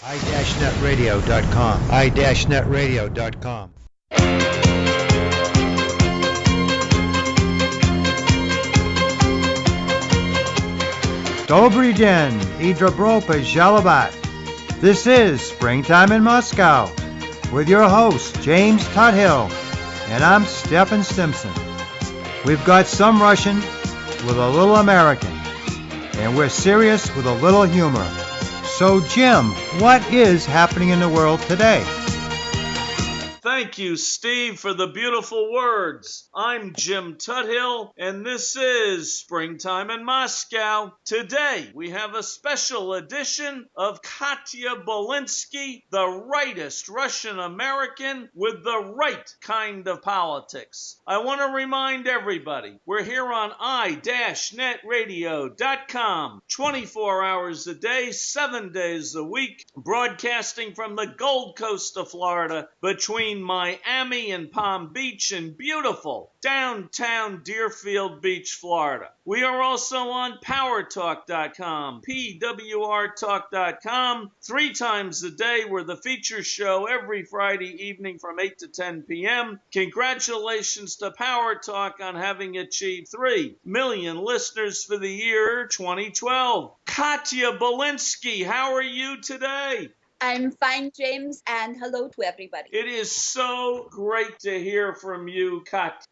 i-netradio.com. i-netradio.com. Dobry den, I Dobropa Jalabat. This is Springtime in Moscow with your host, James Tuthill, and I'm Stephen Stimson. We've got some Russian with a little American, and we're serious with a little humor. So, Jim, what is happening in the world today? Thank you, Steve, for the beautiful words. I'm Jim Tuthill, and this is Springtime in Moscow. Today, we have a special edition of Katya Belinsky, the rightest Russian-American with the right kind of politics. I want to remind everybody, we're here on i-netradio.com, 24 hours a day, 7 days a week, broadcasting from the Gold Coast of Florida between Miami and Palm Beach and beautiful downtown Deerfield Beach, Florida. We are also on powertalk.com, pwrtalk.com, 3 times a day. We're the feature show every Friday evening from 8 to 10 p.m. Congratulations to Power Talk on having achieved 3 million listeners for the year 2012. Katya Belinsky, how are you today? I'm fine, James, and hello to everybody. It is so great to hear from you,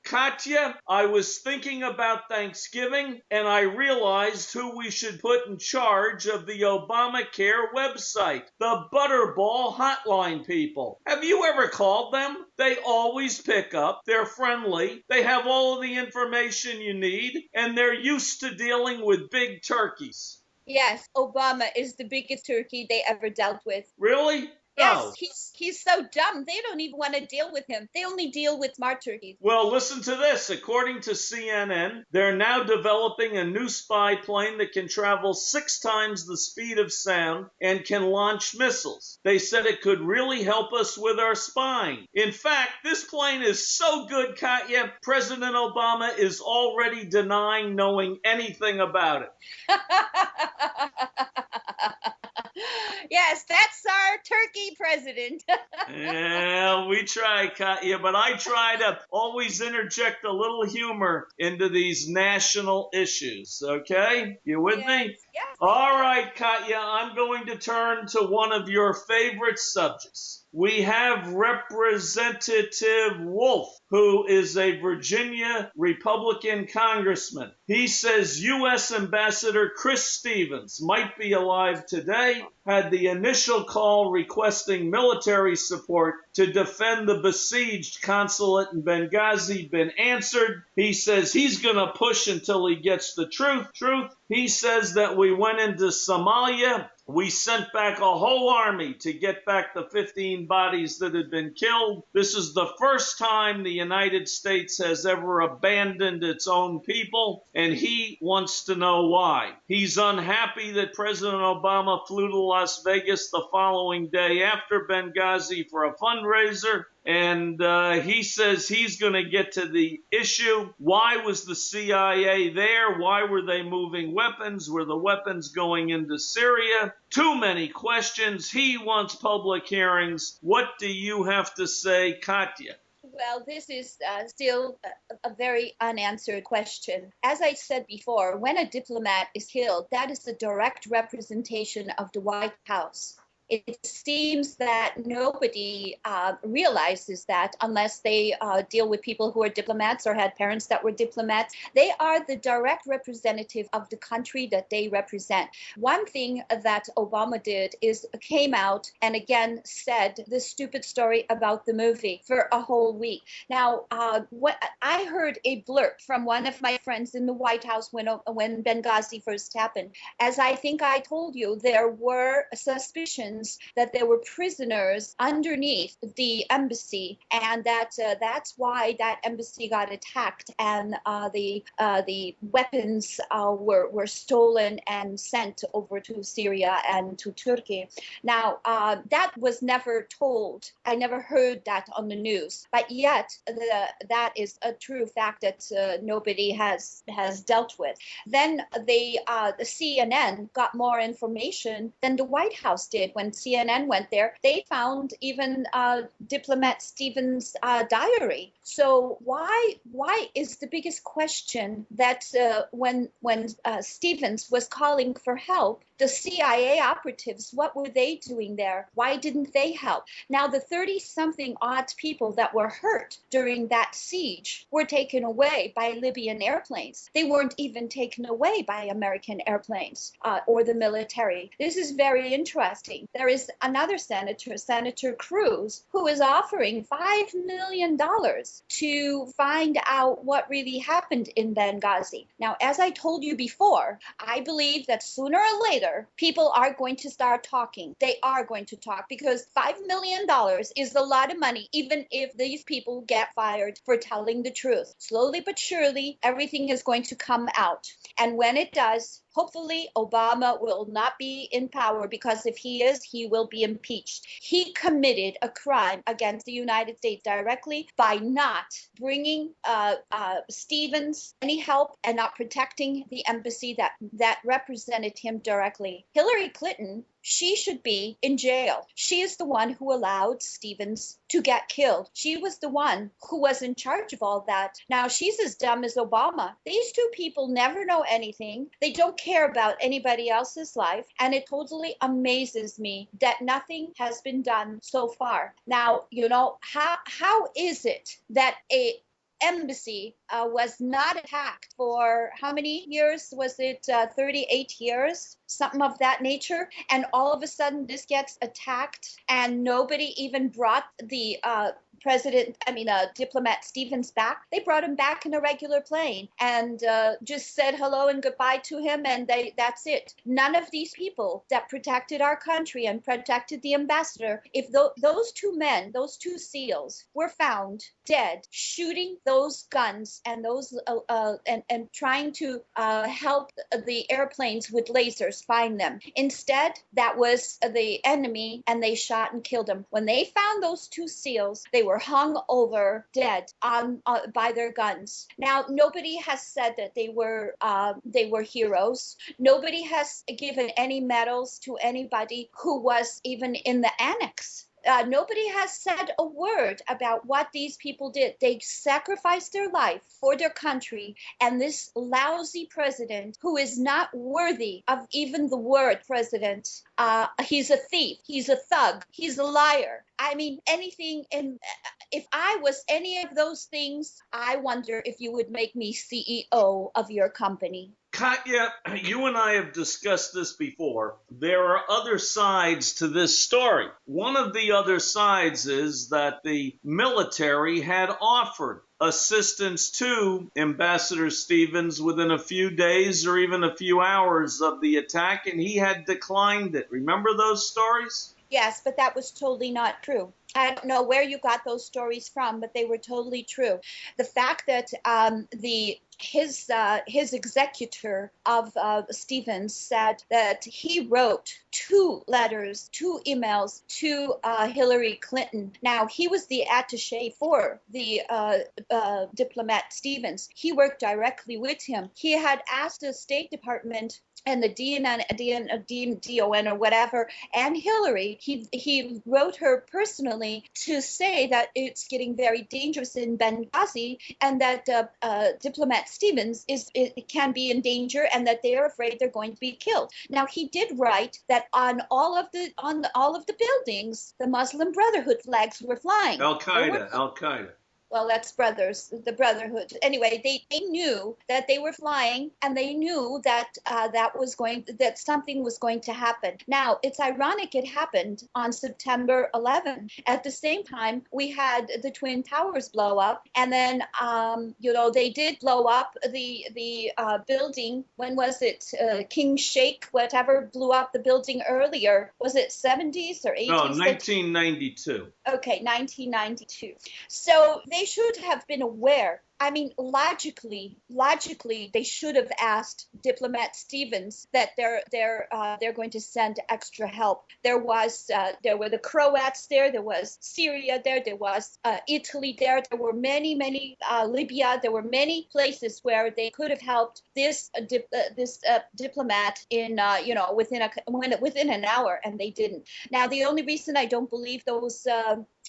Katya. I was thinking about Thanksgiving, and I realized who we should put in charge of the Obamacare website, the Butterball Hotline people. Have you ever called them? They always pick up, they're friendly, they have all of the information you need, and they're used to dealing with big turkeys. Yes, Obama is the biggest turkey they ever dealt with. Really? Yes, No. he's so dumb. They don't even want to deal with him. They only deal with smart turkeys. Well, listen to this. According to CNN, they're now developing a new spy plane that can travel 6 times the speed of sound and can launch missiles. They said it could really help us with our spying. In fact, this plane is so good, Katya, President Obama is already denying knowing anything about it. Yes, that's our turkey president. Yeah, we try, Katya, but I try to always interject a little humor into these national issues, okay? You with me? Yes. All right, Katya, I'm going to turn to one of your favorite subjects. We have Representative Wolf, who is a Virginia Republican congressman. He says U.S. Ambassador Chris Stevens might be alive today, had the initial call requesting military support to defend the besieged consulate in Benghazi been answered. He says he's going to push until he gets the truth. He says that we went into Somalia. We sent back a whole army to get back the 15 bodies that had been killed. This is the first time the United States has ever abandoned its own people, and he wants to know why. He's unhappy that President Obama flew to Las Vegas the following day after Benghazi for a fundraiser. And he says he's going to get to the issue. Why was the CIA there? Why were they moving weapons? Were the weapons going into Syria? Too many questions. He wants public hearings. What do you have to say, Katya? Well, this is still a very unanswered question. As I said before, when a diplomat is killed, that is a direct representation of the White House. It seems that nobody realizes that unless they deal with people who are diplomats or had parents that were diplomats. They are the direct representative of the country that they represent. One thing that Obama did is came out and again said the stupid story about the movie for a whole week. Now, what I heard a blurb from one of my friends in the White House when Benghazi first happened. As I think I told you, there were suspicions that there were prisoners underneath the embassy, and that's why that embassy got attacked, and the weapons were stolen and sent over to Syria and to Turkey. Now, that was never told. I never heard that on the news, but yet that is a true fact that nobody has dealt with. Then the CNN got more information than the White House did when when CNN went there, they found even diplomat Stevens' diary. So why is the biggest question that when Stevens was calling for help, the CIA operatives, what were they doing there? Why didn't they help? Now, the 30-something odd people that were hurt during that siege were taken away by Libyan airplanes. They weren't even taken away by American airplanes or the military. This is very interesting. There is another senator, Senator Cruz, who is offering $5 million to find out what really happened in Benghazi. Now, as I told you before, I believe that sooner or later, people are going to start talking. They are going to talk because $5 million is a lot of money, even if these people get fired for telling the truth. Slowly but surely, everything is going to come out. And when it does, hopefully Obama will not be in power, because if he is, he will be impeached. He committed a crime against the United States directly by not bringing Stevens any help and not protecting the embassy that represented him directly. Hillary Clinton, she should be in jail. She is the one who allowed Stevens to get killed. She was the one who was in charge of all that. Now, she's as dumb as Obama. These two people never know anything. They don't care about anybody else's life. And it totally amazes me that nothing has been done so far. Now, how is it that a embassy was not attacked for how many years? Was it 38 years? Something of that nature. And all of a sudden this gets attacked and nobody even brought the diplomat Stevens back. They brought him back in a regular plane and just said hello and goodbye to him, and that's it. None of these people that protected our country and protected the ambassador, if those two men, those two SEALs, were found dead, shooting those guns and those and trying to help the airplanes with lasers find them. Instead, that was the enemy, and they shot and killed them. When they found those two SEALs, they were hung over dead by their guns. Now, nobody has said that they were heroes. Nobody has given any medals to anybody who was even in the annex. Nobody has said a word about what these people did. They sacrificed their life for their country, and this lousy president, who is not worthy of even the word president, he's a thief, he's a thug, he's a liar. I mean, anything if I was any of those things, I wonder if you would make me CEO of your company. Katya, you and I have discussed this before. There are other sides to this story. One of the other sides is that the military had offered assistance to Ambassador Stevens within a few days or even a few hours of the attack, and he had declined it. Remember those stories? Yes, but that was totally not true. I don't know where you got those stories from, but they were totally true. The fact that his executor of Stevens said that he wrote 2 letters, 2 emails to Hillary Clinton. Now, he was the attaché for the diplomat Stevens. He worked directly with him. He had asked the State Department and the DON or whatever, and Hillary, he wrote her personally to say that it's getting very dangerous in Benghazi, and that diplomat Stevens can be in danger, and that they are afraid they're going to be killed. Now, he did write that on all of the buildings, the Muslim Brotherhood flags were flying. Al Qaeda. Well, that's the Brotherhood. Anyway, they knew that they were flying, and they knew that that something was going to happen. Now, it's ironic it happened on September 11. At the same time, we had the Twin Towers blow up, and then they did blow up the building. When was it? King Sheikh, whatever, blew up the building earlier. Was it 70s or 80s? No, 1992. Okay, 1992. So they should have been aware I mean, logically, they should have asked Diplomat Stevens that they're going to send extra help. There were the Croats there, there was Syria there was Italy there, there were many Libya. There were many places where they could have helped this diplomat in within an hour, and they didn't. Now, the only reason I don't believe those.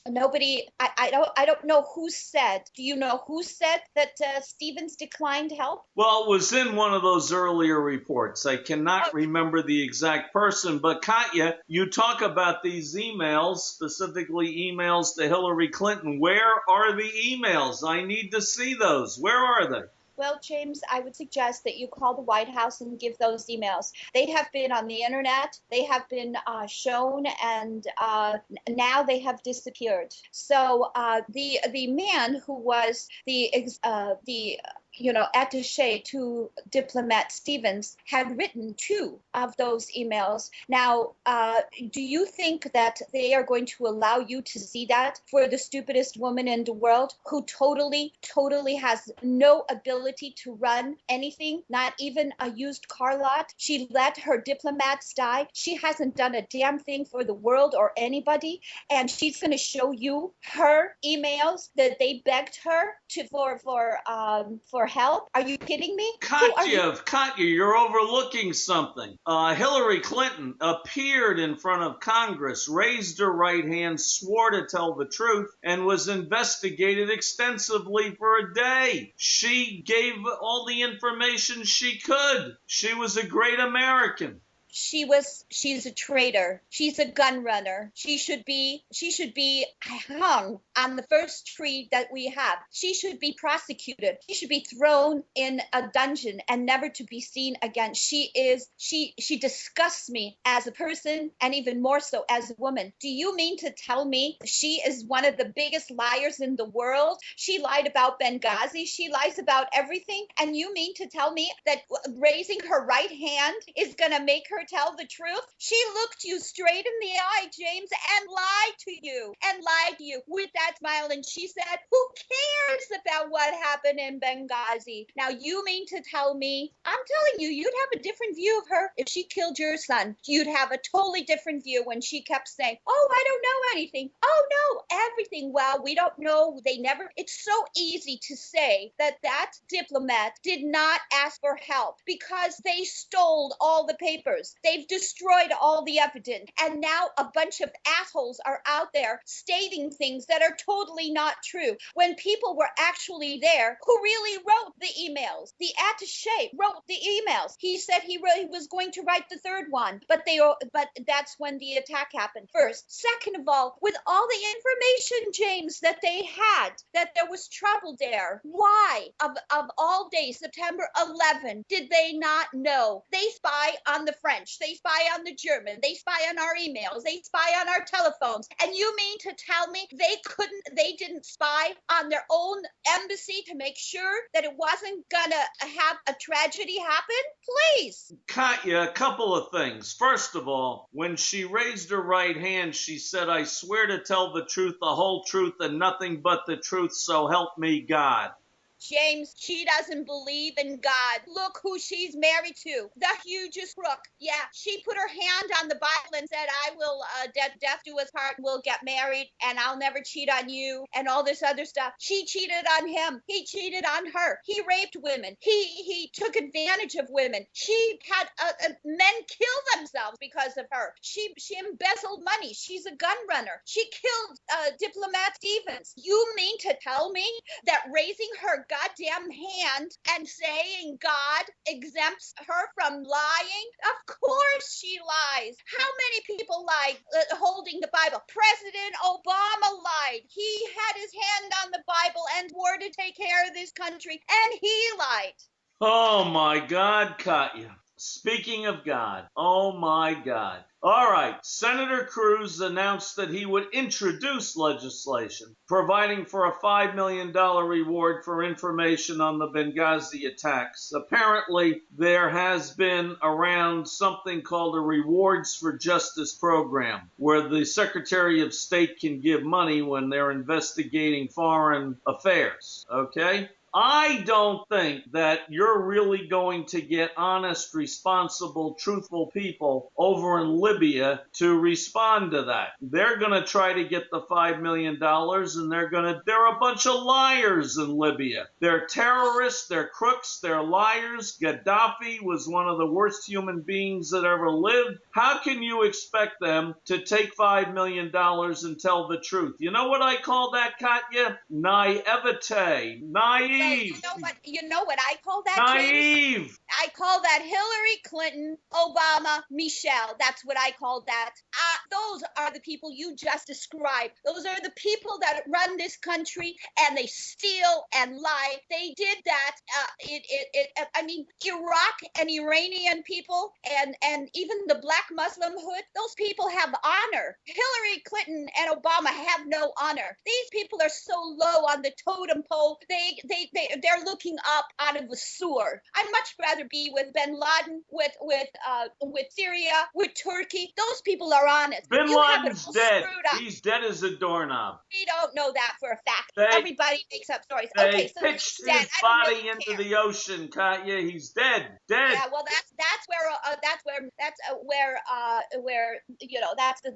I don't know who said. Do you know who said that Stevens declined help? Well, it was in one of those earlier reports. I cannot remember the exact person, but Katya, you talk about these emails, specifically emails to Hillary Clinton. Where are the emails? I need to see those. Where are they? Well, James, I would suggest that you call the White House and give those emails. They have been on the internet. They have been shown, and now they have disappeared. So the man who was the attaché to Diplomat Stevens had written 2 of those emails. Now, do you think that they are going to allow you to see that for the stupidest woman in the world who totally has no ability to run anything, not even a used car lot? She let her diplomats die. She hasn't done a damn thing for the world or anybody, and she's going to show you her emails that they begged her for help. Are you kidding me? Katya, you're overlooking something. Hillary Clinton appeared in front of Congress, raised her right hand, swore to tell the truth, and was investigated extensively for a day. She gave all the information she could. She was a great American. She's a traitor. She's a gun runner. She should be hung on the first tree that we have. She should be prosecuted. She should be thrown in a dungeon and never to be seen again. She disgusts me as a person, and even more so as a woman. Do you mean to tell me she is one of the biggest liars in the world? She lied about Benghazi. She lies about everything. And you mean to tell me that raising her right hand is going to make her tell the truth? She looked you straight in the eye, James, and lied to you with that smile, and she said, who cares about what happened in Benghazi? Now, you mean to tell me, I'm telling you, you'd have a different view of her if she killed your son. You'd have a totally different view when she kept saying, oh, I don't know anything. Oh, no, everything. Well, we don't know. It's so easy to say that diplomat did not ask for help because they stole all the papers. They've destroyed all the evidence. And now a bunch of assholes are out there stating things that are totally not true when people were actually there who really wrote the emails. The attaché wrote the emails. He said he was going to write the 3rd one, but that's when the attack happened first. Second of all, with all the information, James, that they had, that there was trouble there, why, of all days, September 11, did they not know? They spy on the French. They spy on the German. They spy on our emails. They spy on our telephones. And you mean to tell me they didn't spy on their own embassy to make sure that it wasn't gonna have a tragedy happen? Please. Katya, a couple of things. First of all, when she raised her right hand, she said, I swear to tell the truth, the whole truth, and nothing but the truth, so help me God. James, she doesn't believe in God. Look who she's married to. The hugest crook. Yeah, she put her hand on the Bible and said, I will, death do us part, we'll get married, and I'll never cheat on you, and all this other stuff. She cheated on him. He cheated on her. He raped women. He took advantage of women. She had men kill themselves because of her. She embezzled money. She's a gun runner. She killed Diplomat Stevens. You mean to tell me that raising her goddamn hand and saying God exempts her from lying? Of course she lies. How many people lied holding the Bible? President Obama lied. He had his hand on the Bible and swore to take care of this country, and he lied. Oh my God, Katya. Speaking of God, oh my God. All right, Senator Cruz announced that he would introduce legislation providing for a $5 million reward for information on the Benghazi attacks. Apparently, there has been around something called a Rewards for Justice program, where the Secretary of State can give money when they're investigating foreign affairs, okay? I don't think that you're really going to get honest, responsible, truthful people over in Libya to respond to that. They're going to try to get the $5 million and they're a bunch of liars in Libya. They're terrorists, they're crooks, they're liars. Gaddafi was one of the worst human beings that ever lived. How can you expect them to take $5 million and tell the truth? You know what I call that, Katya? Naivete. Naive. You know what I call that, Naive. James? I call that Hillary Clinton, Obama, Michelle. That's what I call that. Those are the people you just described. Those are the people that run this country, and they steal and lie. They did that. I mean, Iraq and Iranian people, and even the Black Muslim hood. Those people have honor. Hillary Clinton and Obama have no honor. These people are so low on the totem pole. They're looking up out of the sewer. I'd much rather be with Bin Laden, with Syria, with Turkey. Those people are honest. Bin Laden's dead. He's dead as a doorknob. We don't know that for a fact. Everybody makes up stories. They pitched his body into the ocean, Katya. He's dead. Dead. Yeah, well, that's where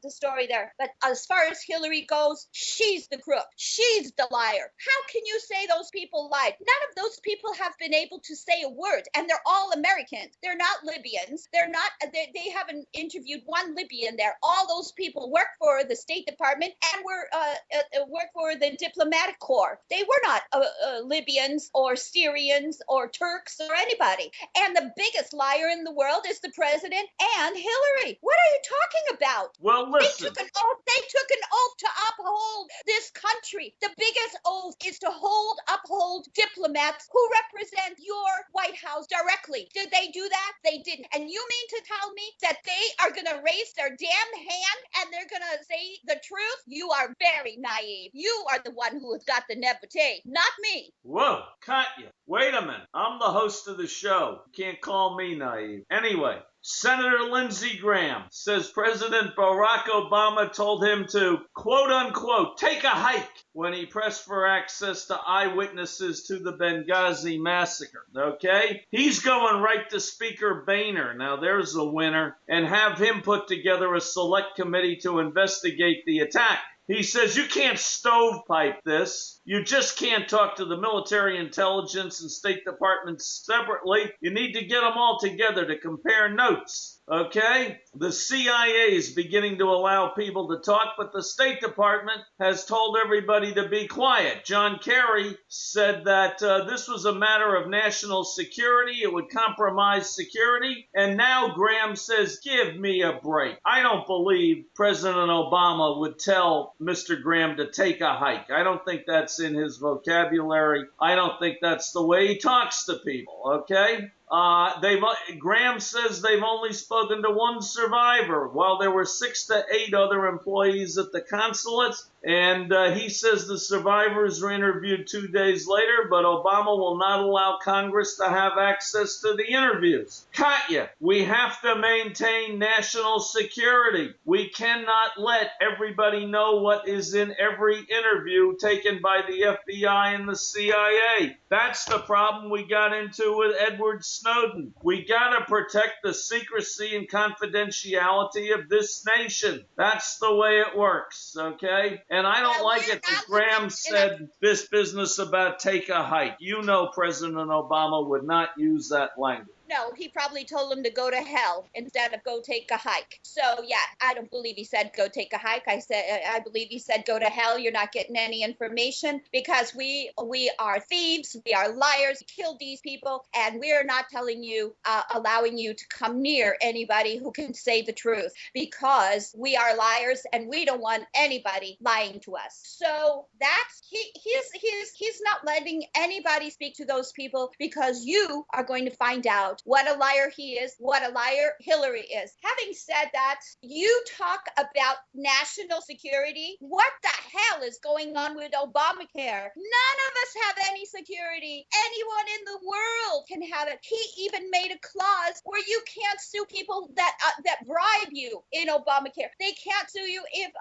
the story there. But as far as Hillary goes, she's the crook. She's the liar. How can you say those people lied? None of those people have been able to say a word, and they're all Americans. They're not Libyans. They're not. They haven't interviewed one Libyan there. All those people work for the State Department and work for the diplomatic corps. They were not Libyans or Syrians or Turks or anybody. And the biggest liar in the world is the president and Hillary. What are you talking about? Well, listen. They took an oath to uphold this country. The biggest oath is to uphold diplomats who represent your White House directly. Did they do that? They didn't. And you mean to tell me that they are going to raise their damn hand and they're going to say the truth? You are very naive. You are the one who has got the naivete, not me. Whoa, Katya, wait a minute. I'm the host of the show. You can't call me naive. Anyway, Senator Lindsey Graham says President Barack Obama told him to, quote unquote, take a hike when he pressed for access to eyewitnesses to the Benghazi massacre. Okay? He's going right to Speaker Boehner. Now there's a winner. And have him put together a select committee to investigate the attack. He says you can't stovepipe this. You just can't talk to the military intelligence and State Departments separately. You need to get them all together to compare notes. Okay? The CIA is beginning to allow people to talk, but the State Department has told everybody to be quiet. John Kerry said that this was a matter of national security. It would compromise security. And now Graham says, give me a break. I don't believe President Obama would tell Mr. Graham to take a hike. I don't think that's in his vocabulary. I don't think that's the way he talks to people, okay? Graham says they've only spoken to one survivor, while there were 6 to 8 other employees at the consulates. And he says the survivors were interviewed 2 days later, but Obama will not allow Congress to have access to the interviews. Katya, we have to maintain national security. We cannot let everybody know what is in every interview taken by the FBI and the CIA. That's the problem we got into with Edward Snowden. We got to protect the secrecy and confidentiality of this nation. That's the way it works, okay? And I don't like it that Graham said this business about take a hike. You know President Obama would not use that language. No, he probably told him to go to hell instead of go take a hike. So, yeah, I don't believe he said go take a hike. I believe he said go to hell. You're not getting any information because we are thieves. We are liars. We killed these people. And we're not telling you, allowing you to come near anybody who can say the truth because we are liars and we don't want anybody lying to us. So that's, he's not letting anybody speak to those people because you are going to find out out what a liar he is, what a liar Hillary is. Having said that, you talk about national security. What the hell is going on with Obamacare? None of us have any security. Anyone in the world can have it. He even made a clause where you can't sue people that bribe you in Obamacare. They can't sue you if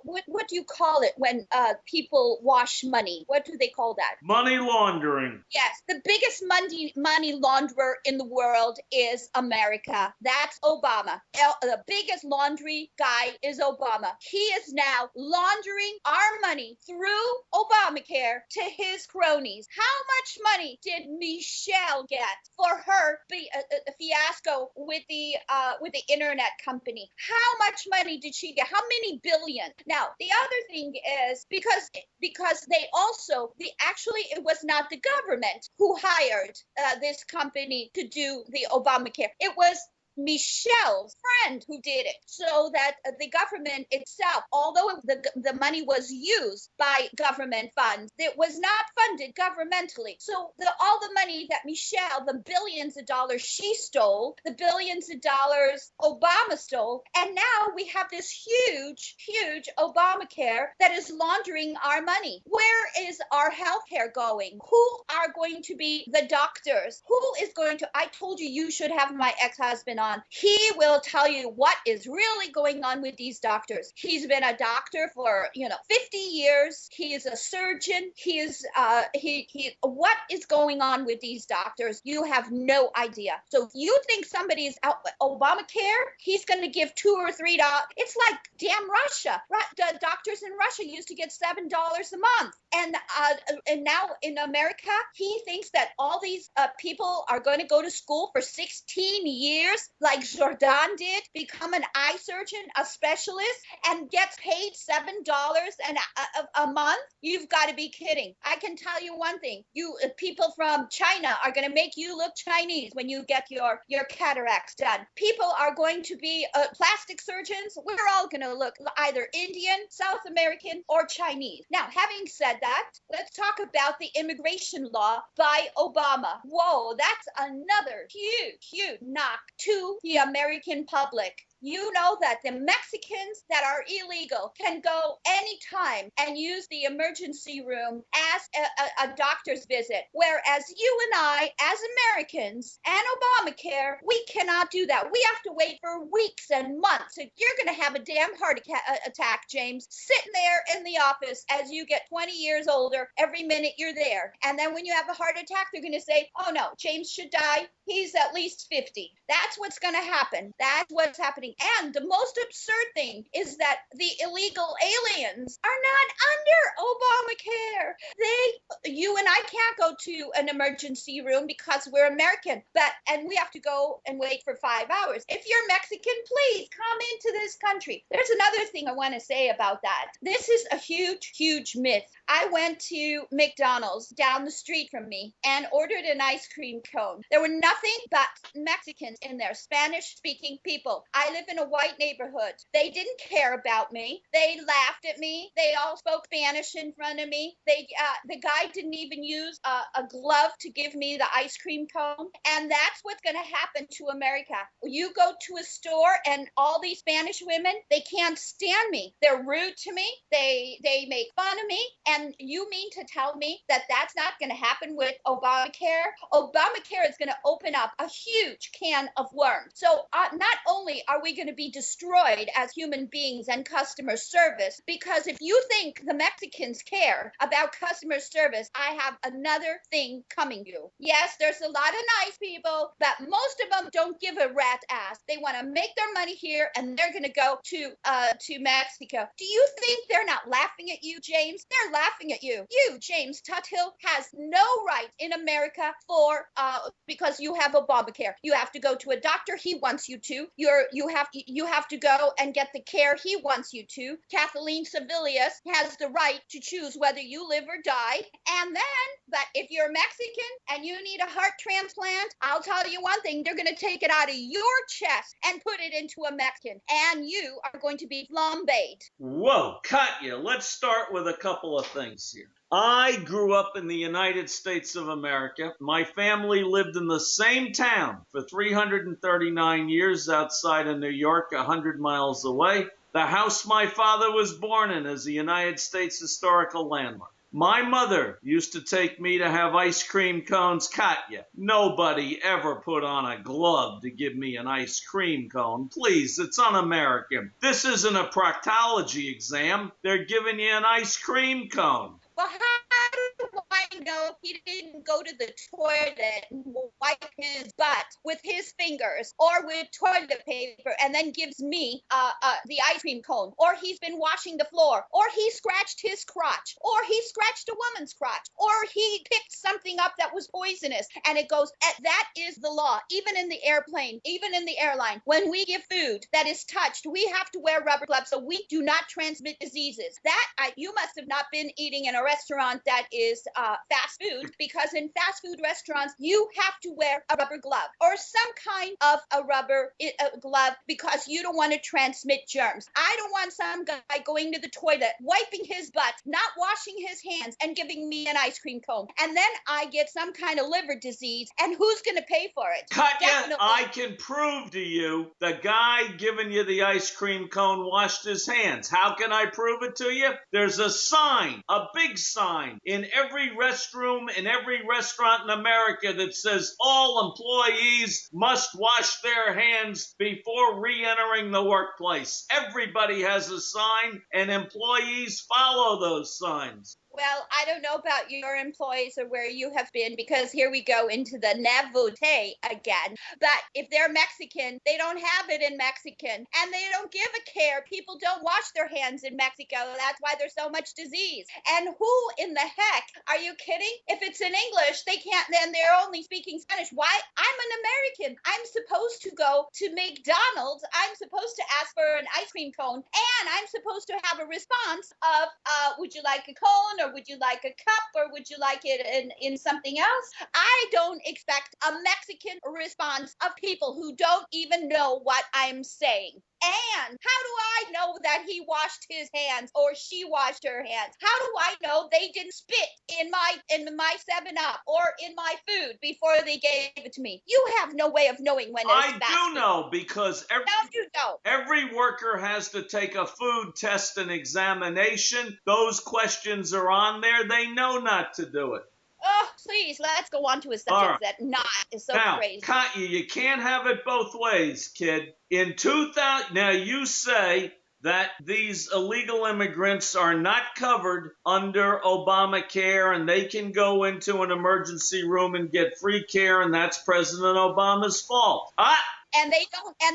what do you call it when people wash money? What do they call that? Money laundering. Yes, the biggest money launderer in the world is America. That's Obama. The biggest laundry guy is Obama. He is now laundering our money through Obamacare to his cronies. How much money did Michelle get for her fiasco with the internet company? How much money did she get? How many billion? Now, the other thing is because it was not the government who hired this company to do the Obamacare. It was Michelle's friend who did it, so that the government itself, although the money was used by government funds, it was not funded governmentally. So all the money that Michelle, the billions of dollars she stole, the billions of dollars Obama stole, and now we have this huge Obamacare that is laundering our money. Where is our healthcare going? Who are going to be the doctors? Who is going to? I told you should have my ex-husband on. He will tell you what is really going on with these doctors. He's been a doctor for 50 years. He is a surgeon. What is going on with these doctors? You have no idea. So if you think somebody's out with Obamacare, he's going to give $2 or $3. It's like damn Russia. The doctors in Russia used to get $7 a month, and now in America, he thinks that all these people are going to go to school for 16 years. Like Jordan did, become an eye surgeon, a specialist, and gets paid $7 a month. You've got to be kidding. I can tell you one thing. People from China are going to make you look Chinese when you get your cataracts done. People are going to be plastic surgeons. We're all going to look either Indian, South American, or Chinese. Now, having said that, let's talk about the immigration law by Obama. Whoa, that's another huge knock to the American public. You know that the Mexicans that are illegal can go anytime and use the emergency room as a doctor's visit, whereas you and I, as Americans and Obamacare, we cannot do that. We have to wait for weeks and months. You're going to have a damn heart attack, James, sitting there in the office as you get 20 years older every minute you're there. And then when you have a heart attack, they're going to say, oh no, James should die. He's at least 50. That's what's going to happen. That's what's happening. And the most absurd thing is that the illegal aliens are not under Obamacare. You and I can't go to an emergency room because we're American, and we have to go and wait for 5 hours. If you're Mexican, please come into this country. There's another thing I want to say about that. This is a huge myth. I went to McDonald's down the street from me and ordered an ice cream cone. There were nothing but Mexicans in there, Spanish-speaking people. I live in a white neighborhood. They didn't care about me. They laughed at me. They all spoke Spanish in front of me. The guy didn't even use a glove to give me the ice cream cone. And that's what's going to happen to America. You go to a store and all these Spanish women, they can't stand me. They're rude to me. They make fun of me. And you mean to tell me that that's not going to happen with Obamacare? Obamacare is going to open up a huge can of worms. So not only are we going to be destroyed as human beings and customer service, because if you think the Mexicans care about customer service, I have another thing coming to you. Yes, there's a lot of nice people, but most of them don't give a rat ass. They want to make their money here and they're going to go to Mexico. Do you think they're not laughing at you, James? They're laughing at you. You, James Tuthill, has no right in America because you have Obamacare. You have to go to a doctor. He wants you to. You have to go and get the care he wants you to. Kathleen Sebelius has the right to choose whether you live or die. But if you're Mexican and you need a heart transplant, I'll tell you one thing, they're going to take it out of your chest and put it into a Mexican, and you are going to be flambéed. Whoa, Katya, let's start with a couple of things here. I grew up in the United States of America. My family lived in the same town for 339 years outside of New York, 100 miles away. The house my father was born in is a United States historical landmark. My mother used to take me to have ice cream cones, Katya. Nobody ever put on a glove to give me an ice cream cone. Please, it's un-American. This isn't a proctology exam. They're giving you an ice cream cone. Well, how do I know he didn't go to the toilet and wipe his butt with his fingers or with toilet paper and then gives me the ice cream cone? Or he's been washing the floor, or he scratched his crotch, or he scratched a woman's crotch, or he picked something up that was poisonous. And it goes, that is the law. Even in the airplane, even in the airline, when we give food that is touched, we have to wear rubber gloves so we do not transmit diseases. You must have not been eating in a restaurant that is fast food, because in fast food restaurants, you have to wear a rubber glove or some kind of a rubber glove because you don't want to transmit germs. I don't want some guy going to the toilet, wiping his butt, not washing his hands, and giving me an ice cream cone. And then I get some kind of liver disease, and who's going to pay for it? Katya, Definitely. I can prove to you the guy giving you the ice cream cone washed his hands. How can I prove it to you? There's a sign, a big sign, in every restroom, in every restaurant in America that says all employees must wash their hands before re-entering the workplace. Everybody has a sign, and employees follow those signs. Well, I don't know about your employees or where you have been, because here we go into the navote again. But if they're Mexican, they don't have it in Mexican, and they don't give a care. People don't wash their hands in Mexico. That's why there's so much disease. And who in the heck, are you kidding? If it's in English, they can't, then they're only speaking Spanish. Why? I'm an American. I'm supposed to go to McDonald's. I'm supposed to ask for an ice cream cone, and I'm supposed to have a response of, would you like a cone, or would you like a cup, or would you like it in something else? I don't expect a Mexican response of people who don't even know what I'm saying. And how do I know that he washed his hands or she washed her hands? How do I know they didn't spit in my 7-Up or in my food before they gave it to me? You have no way of knowing when it's fast I do food. know, because No, you don't. every worker has to take a food test and examination. Those questions are on there. They know not to do it. Oh, please, let's go on to a subject that not is so now, crazy. Katya, you can't have it both ways, kid. In 2000, now you say that these illegal immigrants are not covered under Obamacare and they can go into an emergency room and get free care, and that's President Obama's fault. And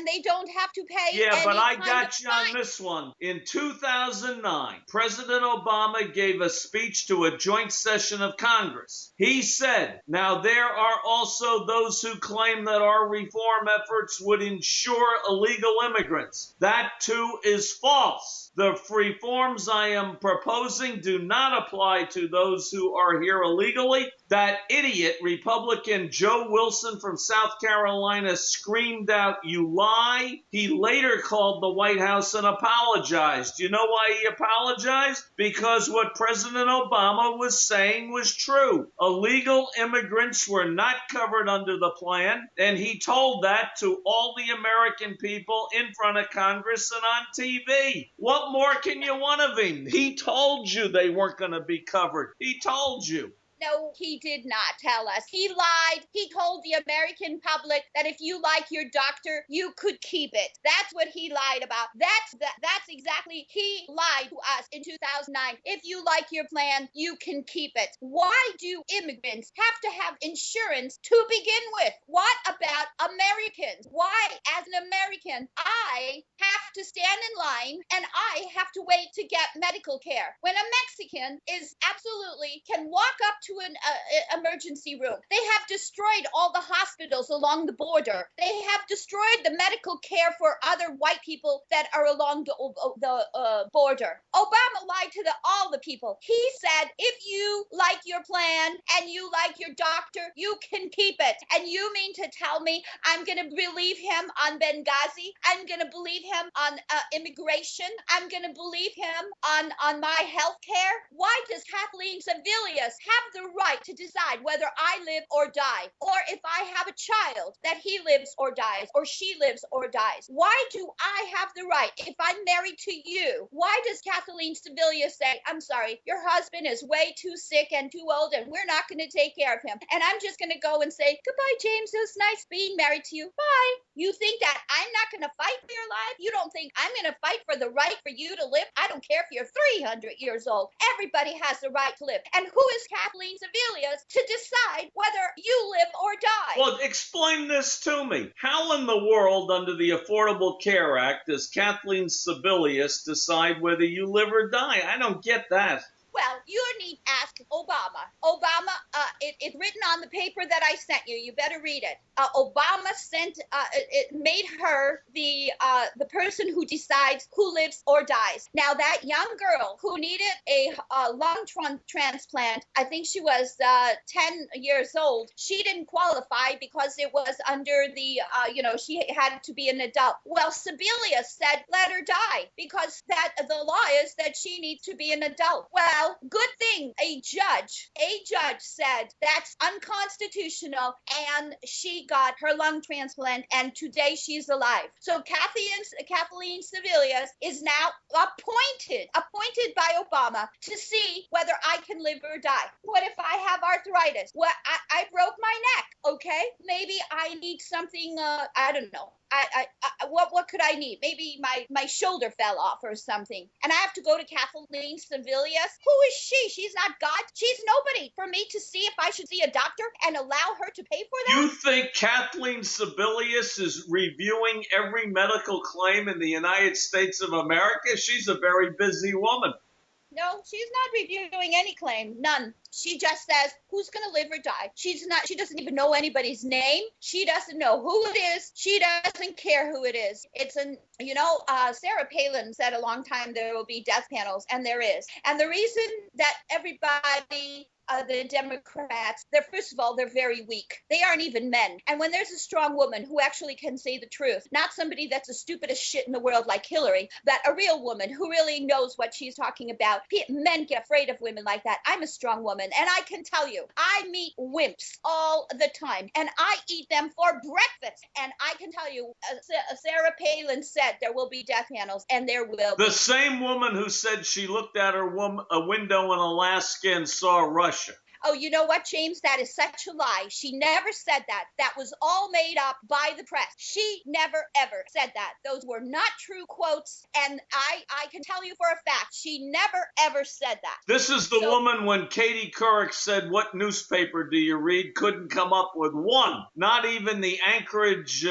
they don't have to pay. Yeah, but I kind got of you on fine. this one. In 2009, President Obama gave a speech to a joint session of Congress. He said, now there are also those who claim that our reform efforts would ensure illegal immigrants. That too is false. The reforms I am proposing do not apply to those who are here illegally. That idiot Republican Joe Wilson from South Carolina screamed out, "You lie." He later called the White House and apologized. You know why he apologized? Because what President Obama was saying was true. Illegal immigrants were not covered under the plan, and he told that to all the American people in front of Congress and on TV. What more can you want of him? He told you they weren't going to be covered. He told you. No, he did not tell us. He lied. He told the American public that if you like your doctor, you could keep it. That's what he lied about. That's exactly, he lied to us in 2009. If you like your plan, you can keep it. Why do immigrants have to have insurance to begin with? What about Americans? Why, as an American, I have to stand in line and I have to wait to get medical care when a Mexican is absolutely can walk up to to an emergency room. They have destroyed all the hospitals along the border. They have destroyed the medical care for other white people that are along the border. Obama lied to all the people. He said, if you like your plan and you like your doctor, you can keep it. And you mean to tell me I'm going to believe him on Benghazi? I'm going to believe him on immigration? I'm going to believe him on my health care? Why does Kathleen Sebelius have the right to decide whether I live or die? Or if I have a child, that he lives or dies, or she lives or dies? Why do I have the right, if I'm married to you, why does Kathleen Sebelius say, I'm sorry, your husband is way too sick and too old and we're not going to take care of him? And I'm just going to go and say, goodbye, James. It was nice being married to you. Bye. You think that I'm not going to fight for your life? You don't think I'm going to fight for the right for you to live? I don't care if you're 300 years old. Everybody has the right to live. And who is Kathleen Sebelius to decide whether you live or die? Well, explain this to me. How in the world, under the Affordable Care Act, does Kathleen Sebelius decide whether you live or die? I don't get that. Well, you need to ask Obama. Obama, it's written on the paper that I sent you. You better read it. Obama made her the person who decides who lives or dies. Now, that young girl who needed a lung transplant, I think she was 10 years old. She didn't qualify because it was under the, she had to be an adult. Well, Sebelius said, let her die, because the law is that she needs to be an adult. Well, good thing a judge said that's unconstitutional, and she got her lung transplant, and today she's alive. So Kathleen Sebelius is now appointed by Obama to see whether I can live or die. What if I have arthritis? Well, I broke my neck, okay? Maybe I need something, I don't know. What could I need? Maybe my shoulder fell off or something. And I have to go to Kathleen Sebelius. Who is she? She's not God. She's nobody for me to see if I should see a doctor and allow her to pay for that. You think Kathleen Sebelius is reviewing every medical claim in the United States of America? She's a very busy woman. No, she's not reviewing any claim. None. She just says who's going to live or die. She doesn't even know anybody's name. She doesn't know who it is. She doesn't care who it is. Sarah Palin said a long time there will be death panels, and there is. And the reason that everybody, the Democrats, first of all, they're very weak. They aren't even men. And when there's a strong woman who actually can say the truth, not somebody that's the stupidest shit in the world like Hillary, but a real woman who really knows what she's talking about, men get afraid of women like that. I'm a strong woman, and I can tell you, I meet wimps all the time, and I eat them for breakfast. And I can tell you, Sarah Palin said there will be death panels, and there will be. The same woman who said she looked out a window in Alaska and saw Russia. Oh, you know what, James? That is such a lie. She never said that. That was all made up by the press. She never, ever said that. Those were not true quotes, and I can tell you for a fact, she never, ever said that. This is the woman when Katie Couric said, what newspaper do you read? Couldn't come up with one. Not even the Anchorage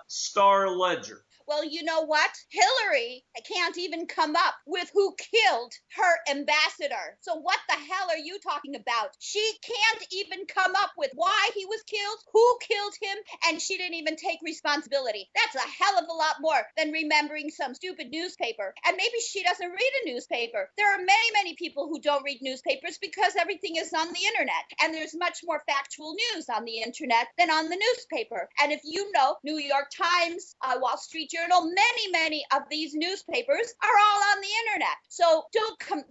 Star-Ledger. Well, you know what? Hillary can't even come up with who killed her ambassador. So what the hell are you talking about? She can't even come up with why he was killed, who killed him, and she didn't even take responsibility. That's a hell of a lot more than remembering some stupid newspaper. And maybe she doesn't read a newspaper. There are many, many people who don't read newspapers because everything is on the internet. And there's much more factual news on the internet than on the newspaper. And if you know, New York Times, Wall Street Journal, many of these newspapers are all on the internet. So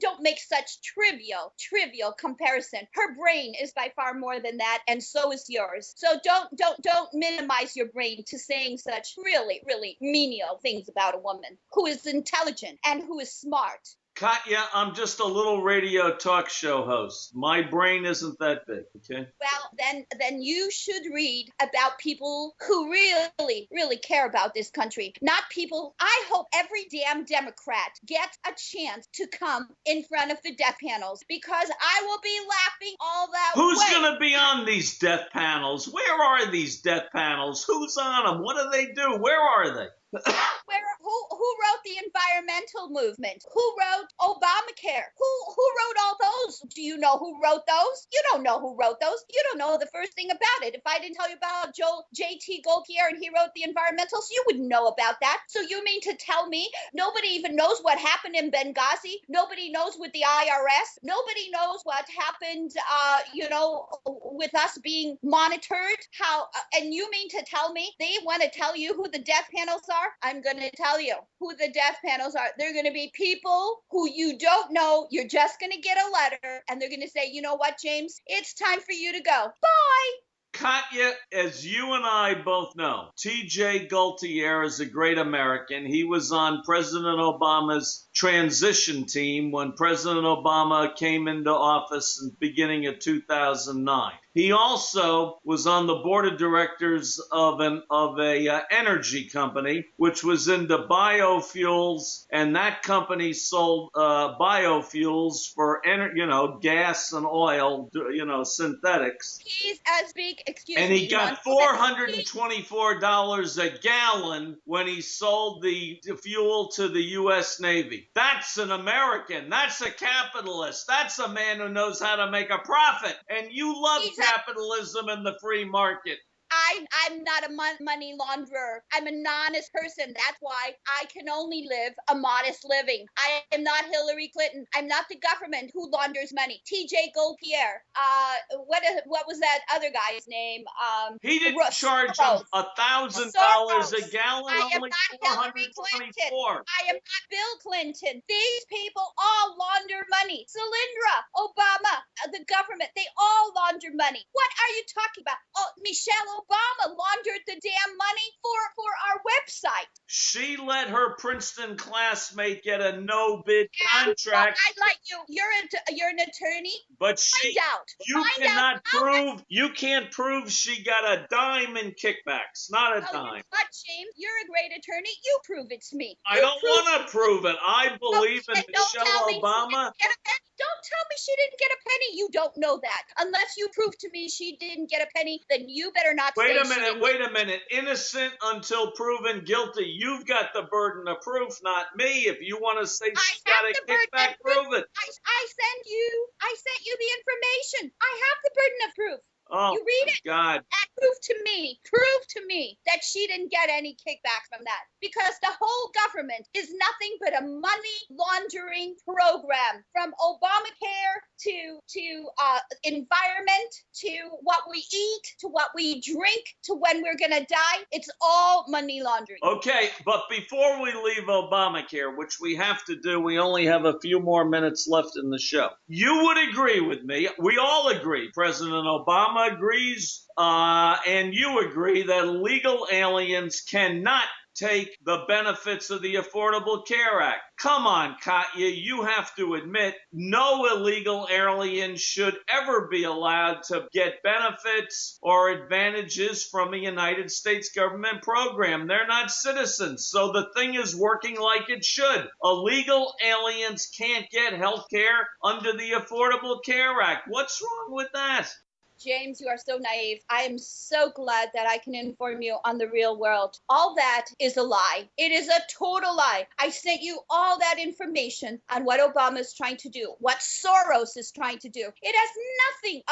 don't make such trivial comparison. Her brain is by far more than that, and so is yours. So don't minimize your brain to saying such really menial things about a woman who is intelligent and who is smart. Katya, I'm just a little radio talk show host. My brain isn't that big, okay? Well, then you should read about people who really care about this country. Not people. I hope every damn Democrat gets a chance to come in front of the death panels, because I will be laughing all that way. Who's going to be on these death panels? Where are these death panels? Who's on them? What do they do? Where are they? Who wrote the environmental movement? Who wrote Obamacare? Who wrote all those? Do you know who wrote those? You don't know who wrote those. You don't know the first thing about it. If I didn't tell you about J.T. Gaultier and he wrote the environmentals, you wouldn't know about that. So you mean to tell me nobody even knows what happened in Benghazi? Nobody knows with the IRS? Nobody knows what happened, with us being monitored? And you mean to tell me they want to tell you who the death panels are? I'm going to tell you who the death panels are. They're going to be people who you don't know. You're just going to get a letter and they're going to say, you know what, James, it's time for you to go. Bye. Katya, as you and I both know, T.J. Gaultier is a great American. He was on President Obama's transition team when President Obama came into office in the beginning of 2009. He also was on the board of directors of a energy company, which was into biofuels, and that company sold biofuels for gas and oil, synthetics. He's as big, and he got $424 a gallon when he sold the fuel to the U.S. Navy. That's an American. That's a capitalist. That's a man who knows how to make a profit. And you love capitalism and the free market. I'm not a money launderer. I'm an honest person. That's why I can only live a modest living. I am not Hillary Clinton. I'm not the government who launders money. T.J. Gaultier. What was that other guy's name? He didn't charge him $1,000 a gallon. I am only not Hillary Clinton. I am not Bill Clinton. These people all launder money. Solyndra, Obama, the government, they all launder money. What are you talking about? Oh, Michelle Obama laundered the damn money for our website. She let her Princeton classmate get a no-bid contract. I like you. You're an attorney. But you can't prove she got a dime in kickbacks. Not a dime. What, James? You're a great attorney. You prove it to me. I don't want to prove it. I believe in Michelle Obama. Don't tell me she didn't get a penny. You don't know that. Unless you prove to me she didn't get a penny, then you better not Wait a minute. Innocent until proven guilty. You've got the burden of proof, not me. If you want to say she's got a kickback, prove it. I sent you the information. I have the burden of proof. Oh, you read it. God. And prove to me that she didn't get any kickback from that. Because the whole government is nothing but a money laundering program. From Obamacare to environment, to what we eat, to what we drink, to when we're going to die. It's all money laundering. Okay, but before we leave Obamacare, which we have to do, we only have a few more minutes left in the show. You would agree with me. We all agree. President Obama agrees, and you agree that illegal aliens cannot take the benefits of the Affordable Care Act. Come on, Katya, you have to admit no illegal alien should ever be allowed to get benefits or advantages from a United States government program. They're not citizens, so the thing is working like it should. Illegal aliens can't get health care under the Affordable Care Act. What's wrong with that? James, you are so naive. I am so glad that I can inform you on the real world. All that is a lie. It is a total lie. I sent you all that information on what Obama is trying to do, what Soros is trying to do. It has nothing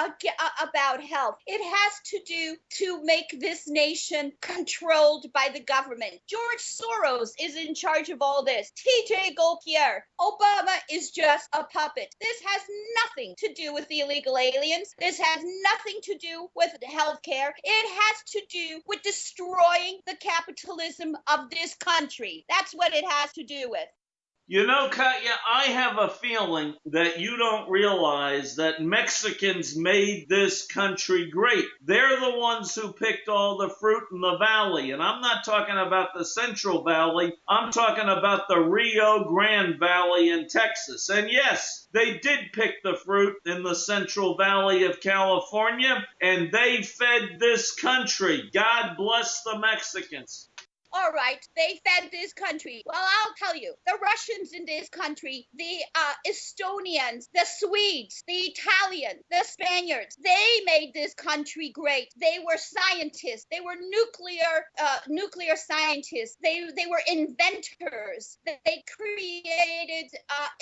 about health. It has to do to make this nation controlled by the government. George Soros is in charge of all this. T.J. Gaultier. Obama is just a puppet. This has nothing to do with the illegal aliens. This has nothing to do with health care. It has to do with destroying the capitalism of this country. That's what it has to do with. You know, Katya, I have a feeling that you don't realize that Mexicans made this country great. They're the ones who picked all the fruit in the valley. And I'm not talking about the Central Valley. I'm talking about the Rio Grande Valley in Texas. And yes, they did pick the fruit in the Central Valley of California, and they fed this country. God bless the Mexicans. All right, they fed this country. Well, I'll tell you, the Russians in this country, the Estonians, the Swedes, the Italians, the Spaniards, they made this country great. They were scientists. They were nuclear scientists. They were inventors. They created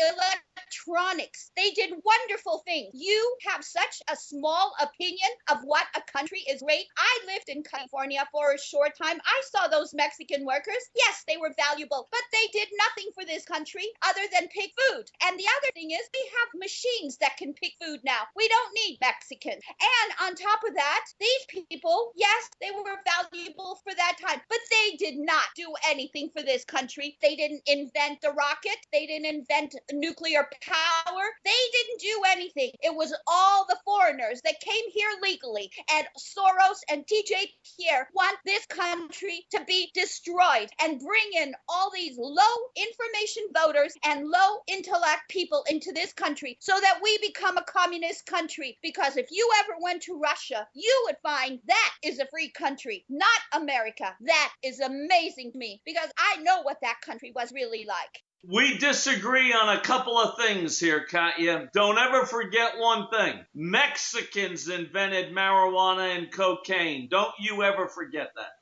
electronics. They did wonderful things. You have such a small opinion of what a country is great. I lived in California for a short time. I saw those Mexican workers. Yes, they were valuable, but they did nothing for this country other than pick food. And the other thing is we have machines that can pick food now. We don't need Mexicans. And on top of that, these people, yes, they were valuable for that time, but they did not do anything for this country. They didn't invent the rocket. They didn't invent nuclear power. They didn't do anything. It was all the foreigners that came here legally. And Soros and TJ Pierre want this country to be destroyed and bring in all these low information voters and low intellect people into this country so that we become a communist country. Because if you ever went to Russia, you would find that is a free country, not America. That is amazing to me because I know what that country was really like. We disagree on a couple of things here, Katya. Don't ever forget one thing. Mexicans invented marijuana and cocaine. Don't you ever forget that.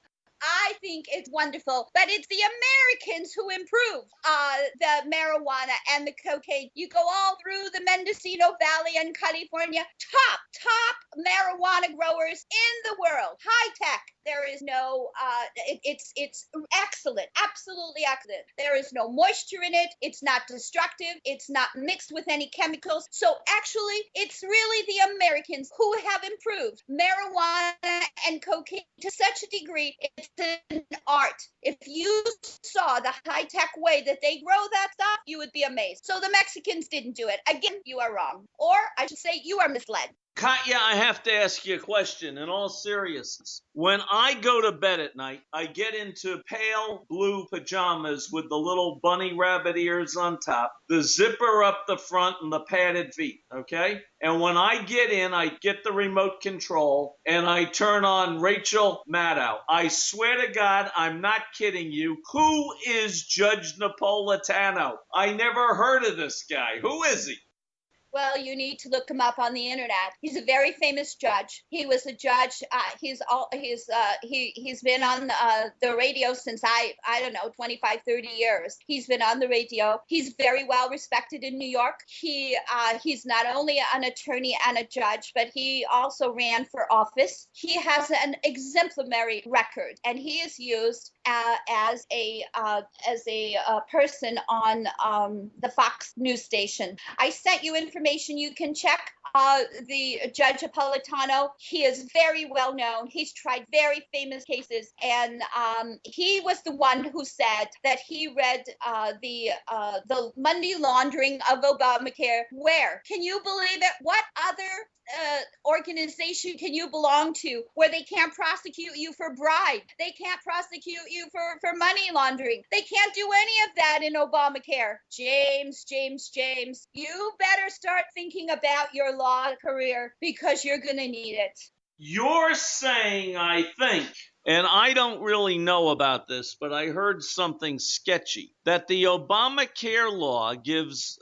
I think it's wonderful, but it's the Americans who improved the marijuana and the cocaine. You go all through the Mendocino Valley in California, top marijuana growers in the world, high tech. There is no, it's excellent, absolutely excellent. There is no moisture in it. It's not destructive. It's not mixed with any chemicals. So actually, it's really the Americans who have improved marijuana and cocaine to such a degree. It's an art. If you saw the high-tech way that they grow that stuff, you would be amazed. So the Mexicans didn't do it. Again, you are wrong. Or I should say you are misled. Katya, I have to ask you a question in all seriousness. When I go to bed at night, I get into pale blue pajamas with the little bunny rabbit ears on top, the zipper up the front, and the padded feet, okay? And when I get in, I get the remote control, and I turn on Rachel Maddow. I swear to God, I'm not kidding you. Who is Judge Napolitano? I never heard of this guy. Who is he? Well, you need to look him up on the internet. He's a very famous judge. He was a judge. He's been on the radio since I don't know, 25, 30 years. He's been on the radio. He's very well respected in New York. He's not only an attorney and a judge, but he also ran for office. He has an exemplary record, and he is used as a person on the Fox news station. I sent you information you can check. The Judge Napolitano, he is very well known. He's tried very famous cases, and he was the one who said that he read the money laundering of Obamacare. Where? Can you believe it? What other organization can you belong to where they can't prosecute you for bribe? They can't prosecute you for money laundering. They can't do any of that in Obamacare. James, you better start thinking about your law career because you're going to need it. You're saying, I think, and I don't really know about this, but I heard something sketchy, that the Obamacare law gives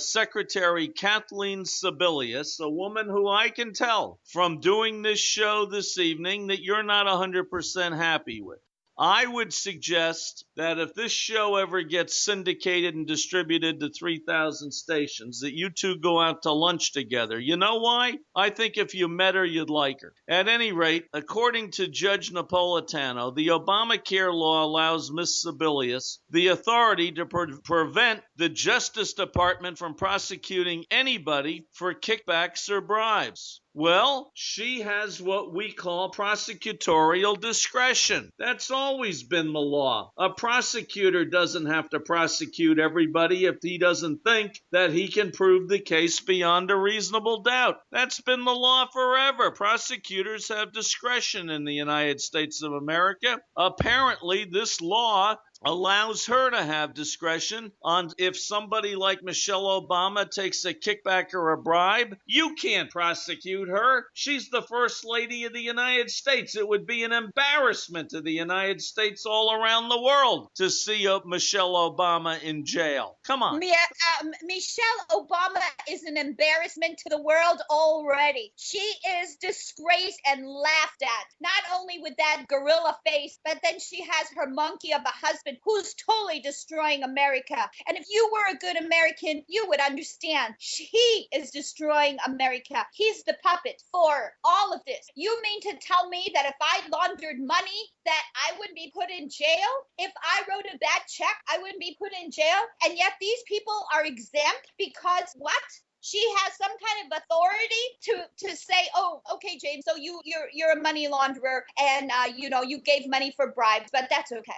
Secretary Kathleen Sebelius, a woman who I can tell from doing this show this evening that you're not 100% happy with. I would suggest that if this show ever gets syndicated and distributed to 3,000 stations, that you two go out to lunch together. You know why? I think if you met her, you'd like her. At any rate, according to Judge Napolitano, the Obamacare law allows Ms. Sebelius the authority to prevent the Justice Department from prosecuting anybody for kickbacks or bribes. Well, she has what we call prosecutorial discretion. That's always been the law. A prosecutor doesn't have to prosecute everybody if he doesn't think that he can prove the case beyond a reasonable doubt. That's been the law forever. Prosecutors have discretion in the United States of America. Apparently, this law allows her to have discretion on if somebody like Michelle Obama takes a kickback or a bribe. You can't prosecute her. She's the first lady of the United States. It would be an embarrassment to the United States all around the world to see Michelle Obama in jail. Come on. Michelle Obama is an embarrassment to the world already. She is disgraced and laughed at, not only with that gorilla face, but then she has her monkey of a husband who's totally destroying America. And if you were a good American, you would understand. He is destroying America. He's the puppet for all of this. You mean to tell me that if I laundered money, that I wouldn't be put in jail? If I wrote a bad check, I wouldn't be put in jail? And yet these people are exempt because what? She has some kind of authority to say, oh, okay, James, so you're a money launderer and you gave money for bribes, but that's okay.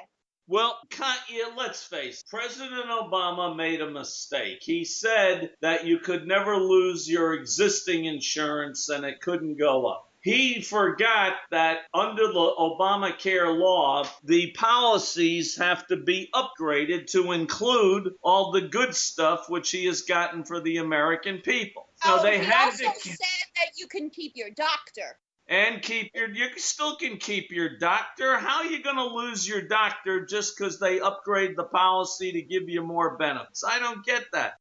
Well, Katya, let's face it, President Obama made a mistake. He said that you could never lose your existing insurance and it couldn't go up. He forgot that under the Obamacare law, the policies have to be upgraded to include all the good stuff which he has gotten for the American people. So he also said that you can keep your doctor. And you still can keep your doctor. How are you going to lose your doctor just because they upgrade the policy to give you more benefits? I don't get that.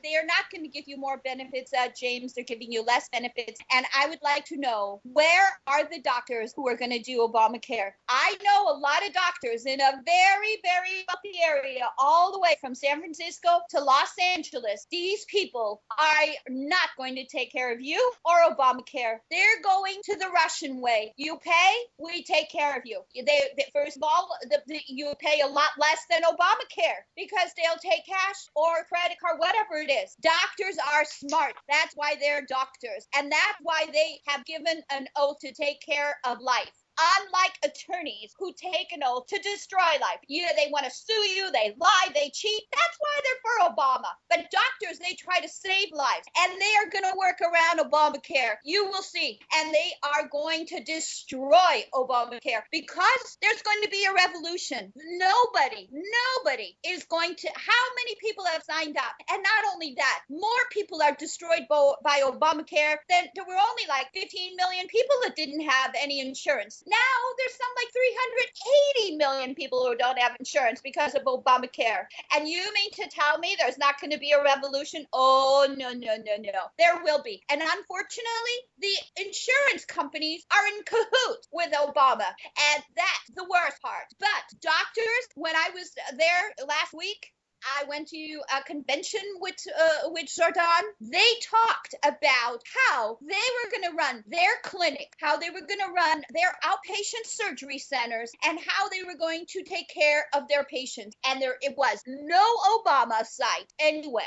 They are not going to give you more benefits, James. They're giving you less benefits. And I would like to know, where are the doctors who are going to do Obamacare? I know a lot of doctors in a very, very wealthy area, all the way from San Francisco to Los Angeles. These people are not going to take care of you or Obamacare. They're going to the Russian way. You pay, we take care of you. First of all, you pay a lot less than Obamacare because they'll take cash or credit card, whatever it is. Doctors are smart. That's why they're doctors. And that's why they have given an oath to take care of life. Unlike attorneys who take an oath to destroy life. They want to sue you, they lie, they cheat. That's why they're for Obama. But doctors, they try to save lives. And they are going to work around Obamacare. You will see. And they are going to destroy Obamacare because there's going to be a revolution. Nobody is going to. How many people have signed up? And not only that, more people are destroyed by Obamacare than there were only like 15 million people that didn't have any insurance. Now there's some like 380 million people who don't have insurance because of Obamacare. And you mean to tell me there's not going to be a revolution? Oh, no. There will be. And unfortunately, the insurance companies are in cahoots with Obama. And that's the worst part. But doctors, when I was there last week, I went to a convention with Jordan. They talked about how they were going to run their clinic, how they were going to run their outpatient surgery centers, and how they were going to take care of their patients. And it was no Obama site anywhere.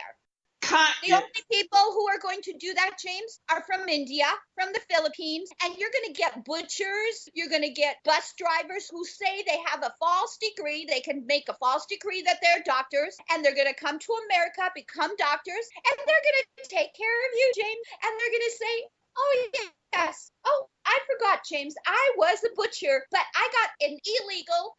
The only people who are going to do that, James, are from India, from the Philippines, and you're going to get butchers, you're going to get bus drivers who say they have a false degree, they can make a false degree that they're doctors, and they're going to come to America, become doctors, and they're going to take care of you, James, and they're going to say, oh, yes. Oh, I forgot, James. I was a butcher, but I got an illegal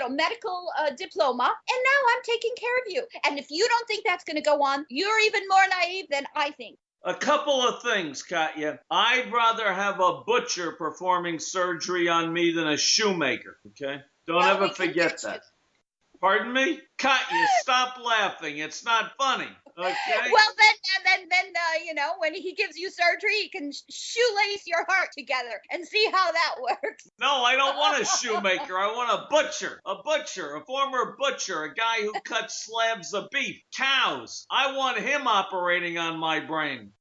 medical diploma, and now I'm taking care of you. And if you don't think that's going to go on, you're even more naive than I think. A couple of things, Katya. I'd rather have a butcher performing surgery on me than a shoemaker, okay? Don't ever forget that. Pardon me? Katya, stop laughing. It's not funny. Okay. Well, then, when he gives you surgery, he can shoelace your heart together and see how that works. No, I don't want a shoemaker. I want a butcher, a former butcher, a guy who cuts slabs of beef, cows. I want him operating on my brain.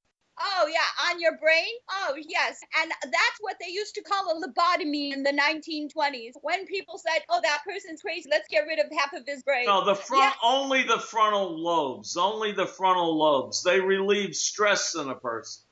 Oh, yeah, on your brain? Oh, yes. And that's what they used to call a lobotomy in the 1920s. When people said, oh, that person's crazy, let's get rid of half of his brain. No, only the frontal lobes. Only the frontal lobes. They relieve stress in a person.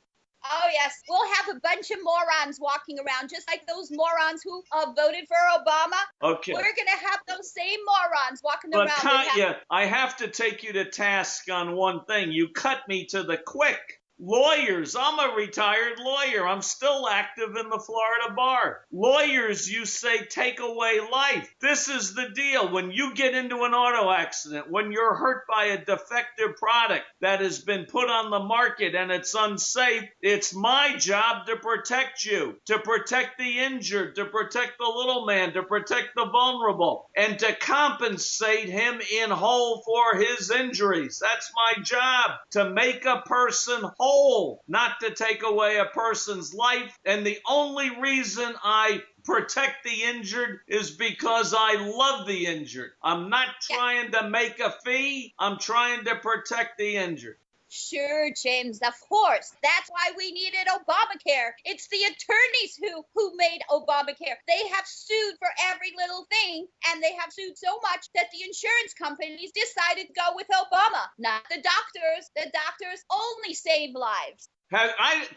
Oh, yes. We'll have a bunch of morons walking around, just like those morons who voted for Obama. Okay. We're going to have those same morons walking around. But Katya, I have to take you to task on one thing. You cut me to the quick. Lawyers, I'm a retired lawyer. I'm still active in the Florida bar. Lawyers, you say take away life. This is the deal. When you get into an auto accident, when you're hurt by a defective product that has been put on the market and it's unsafe, it's my job to protect you, to protect the injured, to protect the little man, to protect the vulnerable, and to compensate him in whole for his injuries. That's my job, to make a person whole, not to take away a person's life. And the only reason I protect the injured is because I love the injured. I'm not trying to make a fee. I'm trying to protect the injured. Sure, James, of course. That's why we needed Obamacare. It's the attorneys who made Obamacare. They have sued for every little thing, and they have sued so much that the insurance companies decided to go with Obama, not the doctors. The doctors only save lives. I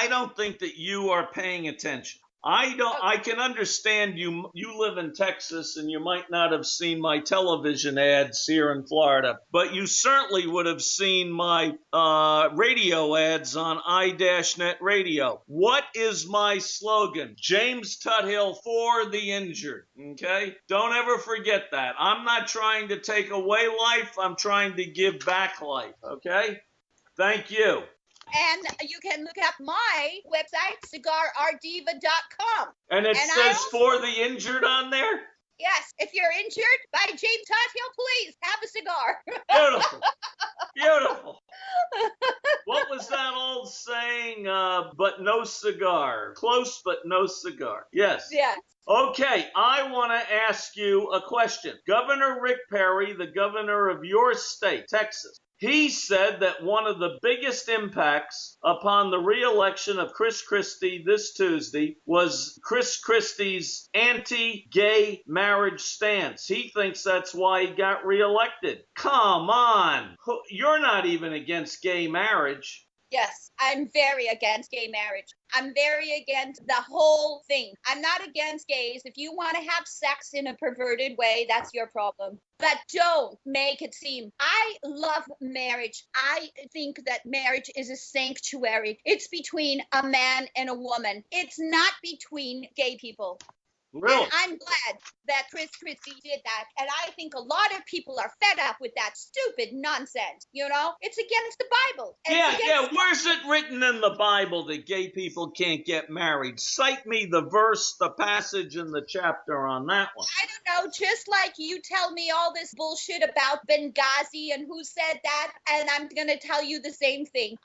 don't think that you are paying attention. I can understand you live in Texas and you might not have seen my television ads here in Florida, but you certainly would have seen my radio ads on I-Net Radio. What is my slogan? James Tuthill for the injured. Okay? Don't ever forget that. I'm not trying to take away life. I'm trying to give back life. Okay? Thank you. And you can look up my website, cigarrdiva.com. And it says for the injured on there? Yes. If you're injured by James Tuthill, please have a cigar. Beautiful. Beautiful. What was that old saying? But no cigar. Close, but no cigar. Yes. Yes. Okay, I want to ask you a question. Governor Rick Perry, the governor of your state, Texas, he said that one of the biggest impacts upon the re-election of Chris Christie this Tuesday was Chris Christie's anti-gay marriage stance. He thinks that's why he got re-elected. Come on. You're not even against gay marriage. Yes, I'm very against gay marriage. I'm very against the whole thing. I'm not against gays. If you want to have sex in a perverted way, that's your problem. But don't make it seem. I love marriage. I think that marriage is a sanctuary. It's between a man and a woman. It's not between gay people. Really? And I'm glad that Chris Christie did that. And I think a lot of people are fed up with that stupid nonsense. You know, it's against the Bible. Where's it written in the Bible that gay people can't get married? Cite me the verse, the passage, and the chapter on that one. I don't know. Just like you tell me all this bullshit about Benghazi and who said that, and I'm going to tell you the same thing.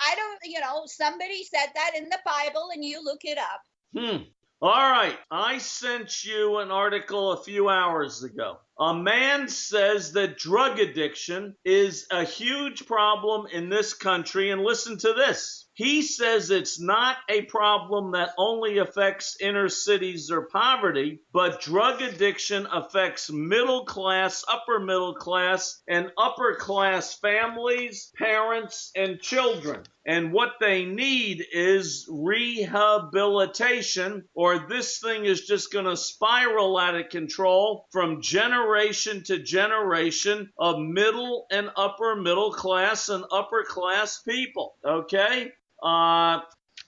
Somebody said that in the Bible, and you look it up. All right, I sent you an article a few hours ago. A man says that drug addiction is a huge problem in this country, and listen to this. He says it's not a problem that only affects inner cities or poverty, but drug addiction affects middle class, upper middle class, and upper class families, parents, and children. And what they need is rehabilitation, or this thing is just going to spiral out of control from generation to generation of middle and upper middle class and upper class people. Okay?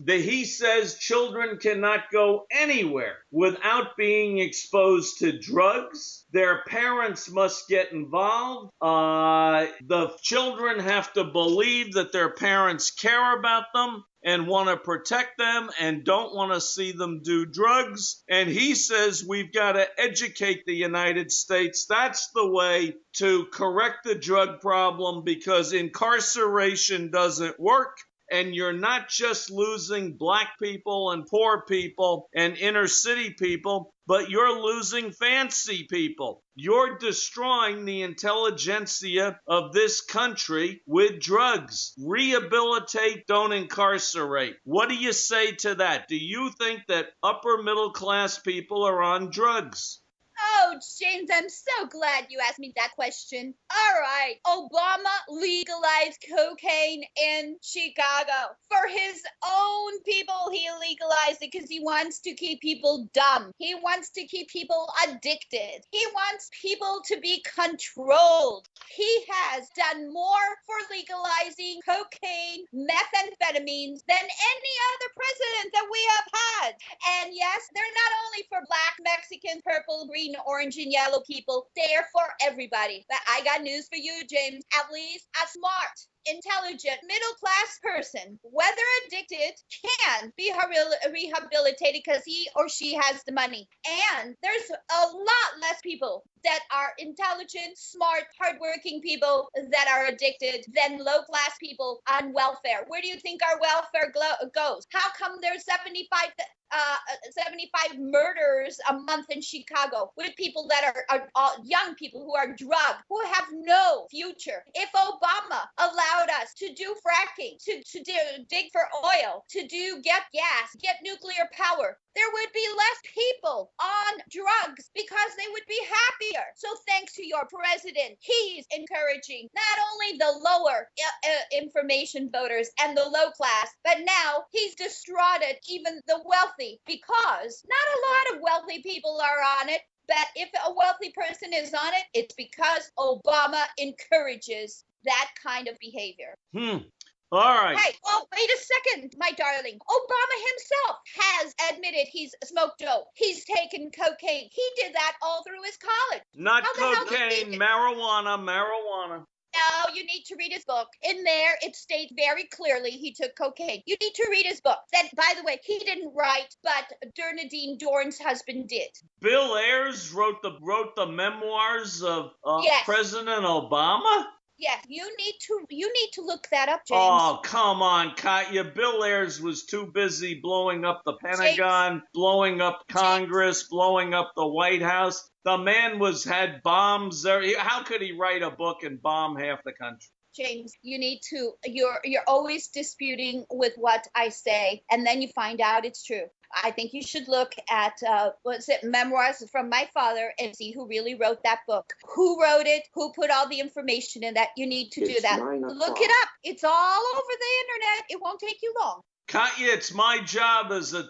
He says children cannot go anywhere without being exposed to drugs. Their parents must get involved. The children have to believe that their parents care about them and want to protect them and don't want to see them do drugs. And he says we've got to educate the United States. That's the way to correct the drug problem, because incarceration doesn't work. And you're not just losing black people and poor people and inner city people, but you're losing fancy people. You're destroying the intelligentsia of this country with drugs. Rehabilitate, don't incarcerate. What do you say to that? Do you think that upper middle class people are on drugs? Oh, James, I'm so glad you asked me that question. All right, Obama legalized cocaine in Chicago. For his own people, he legalized it because he wants to keep people dumb. He wants to keep people addicted. He wants people to be controlled. He has done more for legalizing cocaine, methamphetamines than any other president that we have had. And yes, they're not only for black, Mexican, purple, green, orange, and yellow people, they're for everybody. But I got news for you, James. At least a smart, intelligent, middle-class person, whether addicted, can be rehabilitated because he or she has the money. And there's a lot less people that are intelligent, smart, hardworking people that are addicted than low-class people on welfare. Where do you think our welfare goes? How come there's 75 murders a month in Chicago with people that are young people who are drugged, who have no future? If Obama allowed us to do fracking, to dig for oil, to get gas, get nuclear power, there would be less people on drugs because they would be happier. So thanks to your president, he's encouraging not only the lower information voters and the low class, but now he's defrauded even the wealthy, because not a lot of wealthy people are on it. But if a wealthy person is on it, it's because Obama encourages that kind of behavior. All right. Hey, oh, wait a second, my darling. Obama himself has admitted he's smoked dope. He's taken cocaine. He did that all through his college. Not cocaine, marijuana. No, you need to read his book. In there, it states very clearly he took cocaine. You need to read his book. That, by the way, he didn't write, but Bernadine Dorn's husband did. Bill Ayers wrote the memoirs of Yes. President Obama? Yes, you need to look that up, James. Oh, come on, Katya. Bill Ayers was too busy blowing up the Pentagon, James. blowing up Congress, James. blowing up the White House. The man had bombs there. How could he write a book and bomb half the country? James, you're always disputing with what I say, and then you find out it's true. I think you should look at, Memoirs from My Father, and see who really wrote that book. Who wrote it, who put all the information in that. You need to do that. Look it up. It's all over the internet. It won't take you long. Katya, it's my job as a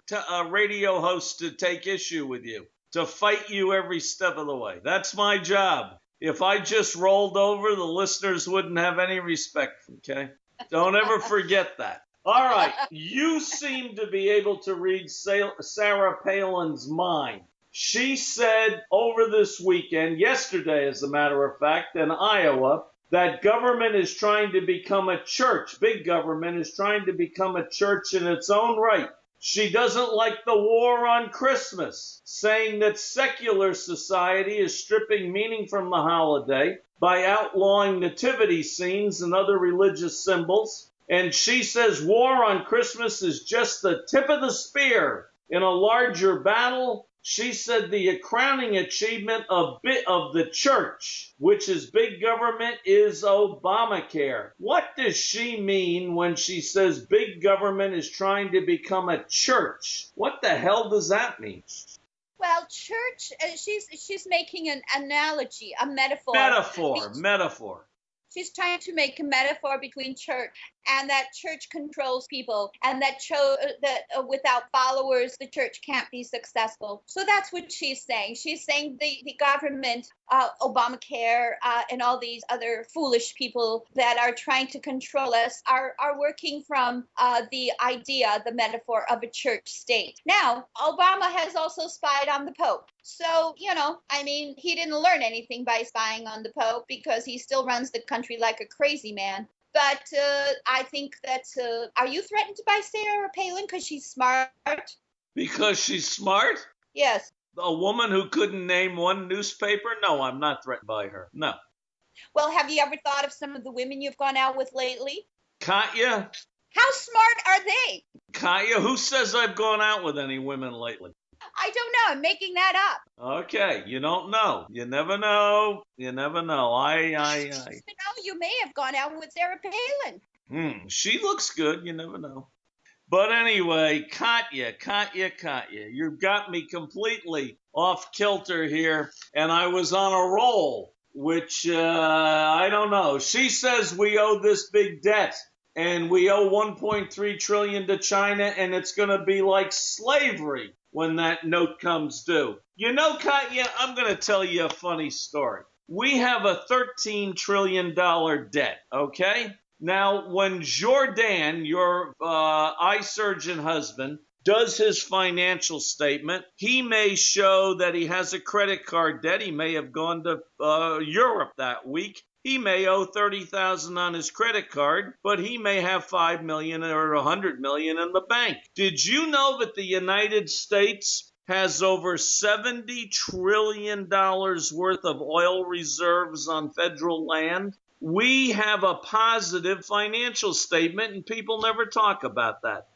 radio host to take issue with you, to fight you every step of the way. That's my job. If I just rolled over, the listeners wouldn't have any respect, okay? Don't ever forget that. All right, you seem to be able to read Sarah Palin's mind. She said over this weekend, yesterday as a matter of fact, in Iowa, that government is trying to become a church. Big government is trying to become a church in its own right. She doesn't like the war on Christmas, saying that secular society is stripping meaning from the holiday by outlawing nativity scenes and other religious symbols. And she says war on Christmas is just the tip of the spear in a larger battle. She said the crowning achievement of the church, which is big government, is Obamacare. What does she mean when she says big government is trying to become a church? What the hell does that mean? Well, church, she's making an analogy, a metaphor. Metaphor. She's trying to make a metaphor between church and that church controls people, and that without followers, the church can't be successful. So that's what she's saying. She's saying the government, Obamacare, and all these other foolish people that are trying to control us are working from the idea, the metaphor of a church state. Now, Obama has also spied on the Pope. So, he didn't learn anything by spying on the Pope, because he still runs the country like a crazy man. But I think that, are you threatened by Sarah Palin because she's smart? Because she's smart? Yes. A woman who couldn't name one newspaper? No, I'm not threatened by her. No. Well, have you ever thought of some of the women you've gone out with lately? Katya? How smart are they? Katya, who says I've gone out with any women lately? I don't know. I'm making that up. Okay, you don't know. You never know. You may have gone out with Sarah Palin. She looks good. You never know. But anyway, Katya, you've got me completely off kilter here, and I was on a roll, which I don't know. She says we owe this big debt, and we owe $1.3 trillion to China, and it's going to be like slavery when that note comes due. Katya, I'm going to tell you a funny story. We have a $13 trillion debt, okay? Now, when Jordan, your eye surgeon husband, does his financial statement, he may show that he has a credit card debt. He may have gone to Europe that week. He may owe $30,000 on his credit card, but he may have $5 million or $100 million in the bank. Did you know that the United States has over $70 trillion worth of oil reserves on federal land? We have a positive financial statement, and people never talk about that.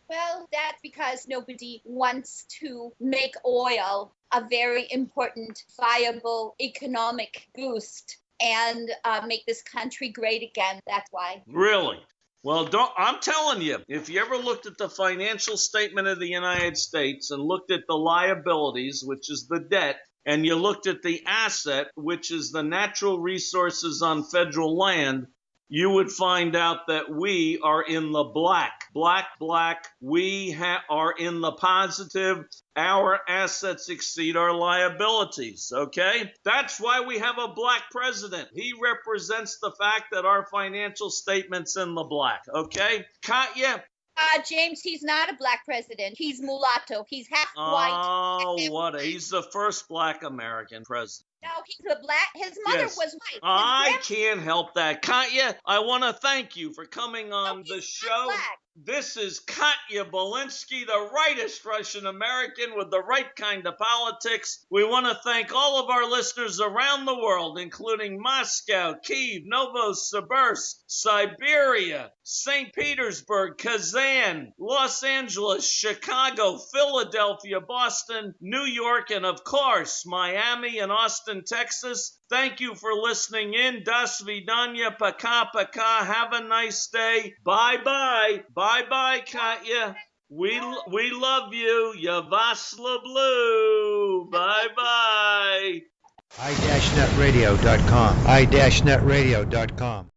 Well, that's because nobody wants to make oil a very important, viable economic boost and make this country great again. That's why. Really? Well, I'm telling you, if you ever looked at the financial statement of the United States and looked at the liabilities, which is the debt, and you looked at the asset, which is the natural resources on federal land, you would find out that we are in the black. Black. We are in the positive. Our assets exceed our liabilities, okay? That's why we have a black president. He represents the fact that our financial statement's in the black, okay? Katya? James, he's not a black president. He's mulatto. He's half white. Oh, he's the first black American president. No, he's a black. His mother was white. I can't help that. Katya, I want to thank you for coming on the show. Black. This is Katya Belinsky, the rightest Russian American with the right kind of politics. We want to thank all of our listeners around the world, including Moscow, Kyiv, Novosibirsk, Siberia, St. Petersburg, Kazan, Los Angeles, Chicago, Philadelphia, Boston, New York, and of course, Miami and Austin, Texas. Thank you for listening in. Das vidanya, paka. Have a nice day. Bye-bye. Bye-bye, Katya. We love you. Yavasla Blue. Bye-bye. i-netradio.com. i-netradio.com.